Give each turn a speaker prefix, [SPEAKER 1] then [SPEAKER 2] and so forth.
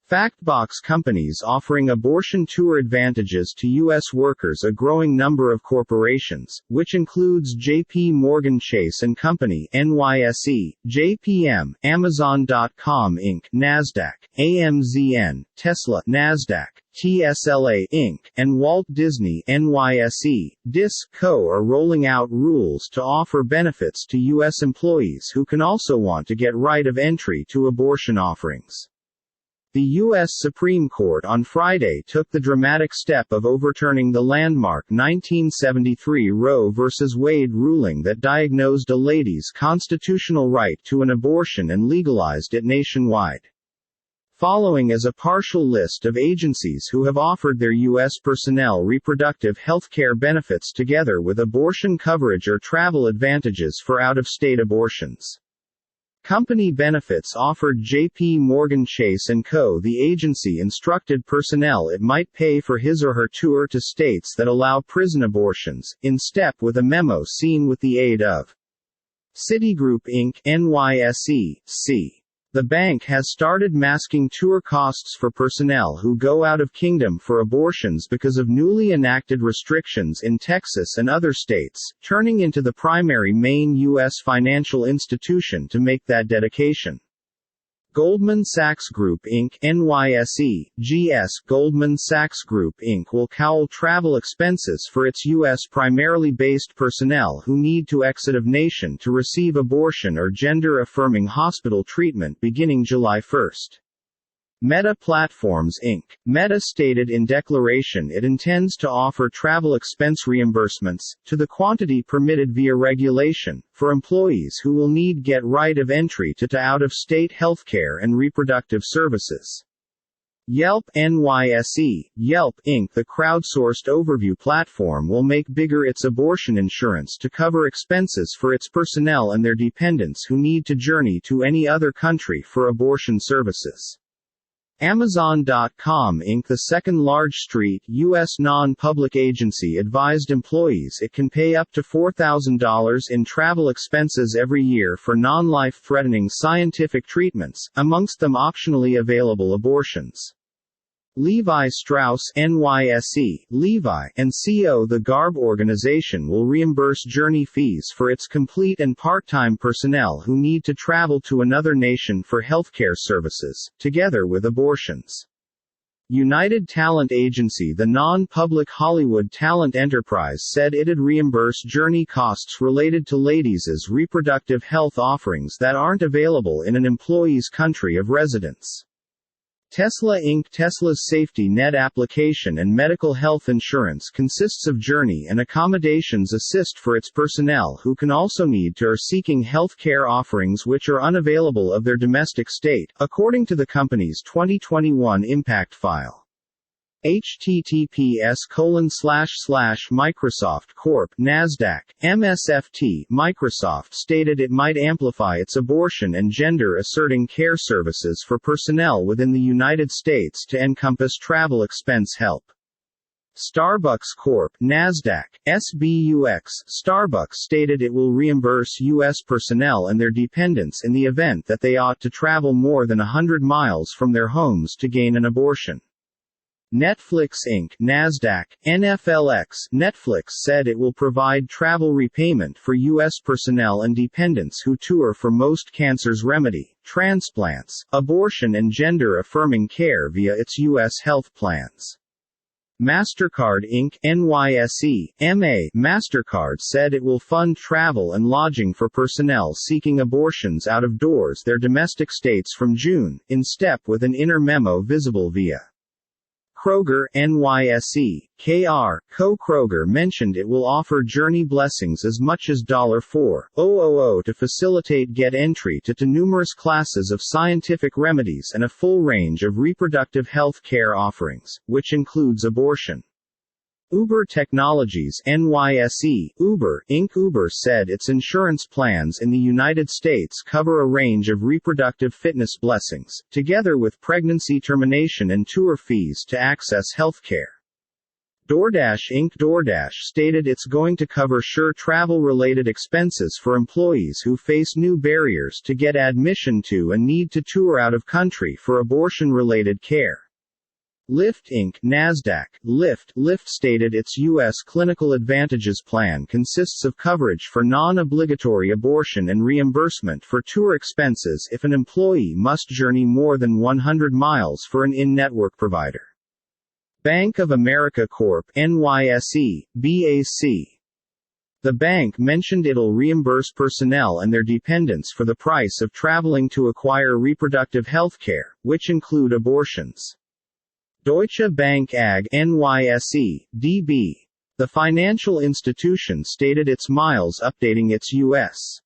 [SPEAKER 1] Factbox companies offering abortion tour advantages to U.S. workers. A growing number of corporations, which includes J.P. Morgan Chase & Company, NYSE, JPM, Amazon.com Inc., NASDAQ, AMZN, Tesla, NASDAQ, TSLA Inc., and Walt Disney, NYSE, DIS Co. are rolling out rules to offer benefits to U.S. employees who can also want to get right of entry to abortion offerings. The U.S. Supreme Court on Friday took the dramatic step of overturning the landmark 1973 Roe v. Wade ruling that diagnosed a lady's constitutional right to an abortion and legalized it nationwide. Following is a partial list of agencies who have offered their U.S. personnel reproductive health care benefits together with abortion coverage or travel advantages for out-of-state abortions. Company benefits offered J.P. Morgan Chase & Co. The agency instructed personnel it might pay for his or her tour to states that allow prison abortions, in step with a memo seen with the aid of Citigroup Inc., NYSE, C. The bank has started masking tour costs for personnel who go out of kingdom for abortions because of newly enacted restrictions in Texas and other states, turning into the primary main U.S. financial institution to make that dedication. Goldman Sachs Group Inc., NYSE, GS Goldman Sachs Group Inc. will cowl travel expenses for its U.S. primarily based personnel who need to exit of nation to receive abortion or gender-affirming hospital treatment beginning July 1. Meta Platforms Inc. Meta stated in declaration it intends to offer travel expense reimbursements, to the quantity permitted via regulation, for employees who will need get right of entry to out-of-state healthcare and reproductive services. Yelp NYSE, Yelp Inc. The crowdsourced overview platform will make bigger its abortion insurance to cover expenses for its personnel and their dependents who need to journey to any other country for abortion services. Amazon.com Inc., the second large street U.S. non-public agency, advised employees it can pay up to $4,000 in travel expenses every year for non-life-threatening scientific treatments, amongst them optionally available abortions. Levi Strauss NYSE, Levi and CO. The Garb organization will reimburse journey fees for its complete and part-time personnel who need to travel to another nation for healthcare services, together with abortions. United Talent Agency, the non-public Hollywood talent enterprise, said it'd reimburse journey costs related to ladies' reproductive health offerings that aren't available in an employee's country of residence. Tesla Inc. Tesla's safety net application and medical health insurance consists of journey and accommodations assist for its personnel who can also need to or seeking health care offerings which are unavailable of their domestic state, according to the company's 2021 impact file. https://Microsoft Corp. NASDAQ, MSFT. Microsoft stated it might amplify its abortion and gender-asserting care services for personnel within the United States to encompass travel expense help. Starbucks Corp. NASDAQ, SBUX. Starbucks stated it will reimburse U.S. personnel and their dependents in the event that they ought to travel more than 100 miles from their homes to gain an abortion. Netflix Inc. NASDAQ, NFLX. Netflix said it will provide travel repayment for U.S. personnel and dependents who tour for most cancers remedy, transplants, abortion and gender-affirming care via its U.S. health plans. MasterCard Inc. NYSE, MA. MasterCard said it will fund travel and lodging for personnel seeking abortions out of doors their domestic states from June, in step with an inner memo visible via Kroger, NYSE, KR, Co. Kroger mentioned it will offer journey blessings as much as $4,000 to facilitate get entry to numerous classes of scientific remedies and a full range of reproductive health care offerings, which includes abortion. Uber Technologies NYSE, Uber, Inc. Uber said its insurance plans in the United States cover a range of reproductive fitness blessings, together with pregnancy termination and tour fees to access healthcare. DoorDash Inc. DoorDash stated it's going to cover sure travel-related expenses for employees who face new barriers to get admission to and need to tour out of country for abortion-related care. Lyft Inc. NASDAQ, Lyft stated its U.S. Clinical Advantages plan consists of coverage for non-obligatory abortion and reimbursement for tour expenses if an employee must journey more than 100 miles for an in-network provider. Bank of America Corp. NYSE, BAC. The bank mentioned it'll reimburse personnel and their dependents for the price of traveling to acquire reproductive health care, which include abortions. Deutsche Bank AG, NYSE, DB. The financial institution stated it's miles updating its U.S.